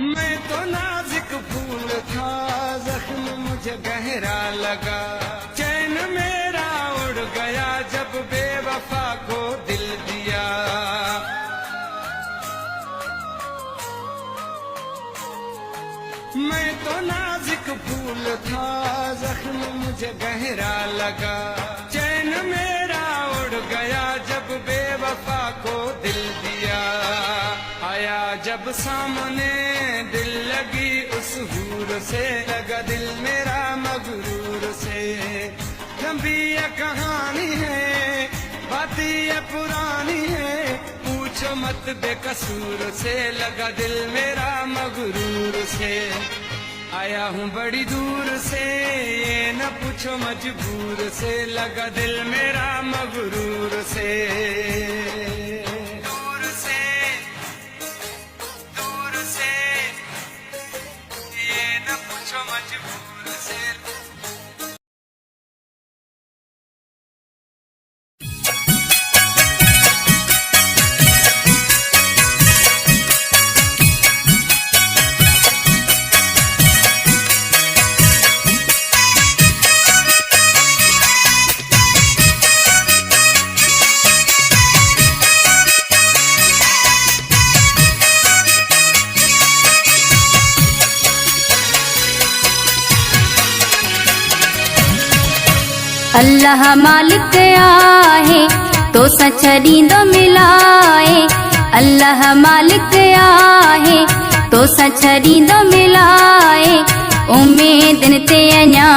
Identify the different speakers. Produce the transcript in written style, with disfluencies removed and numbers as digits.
Speaker 1: मैं तो नाजुक फूल था, जख्म मुझे गहरा लगा। चैन मेरा उड़ गया जब बेवफा को दिल दिया। मैं तो नाजुक फूल था, जख्म मुझे गहरा लगा। चैन मेरा उड़ गया जब बेवफा को दिल दिया। आया जब सामने दिल लगी उस हूर से, लगा दिल मेरा मगरूर से। लंबी ये कहानी है, बातें ये पुरानी है, पूछो मत बेकसूर से, लगा दिल मेरा मगरूर से। आया हूँ बड़ी दूर से, ये न पूछो मजबूर से, लगा दिल मेरा मगरूर से। मजबूर से
Speaker 2: अल्लाह मालिक आहे तो सचरींदो मिलाए। अल्लाह मालिक आहे तो सचरींदो मिलाए। उम्मीदन ते अञा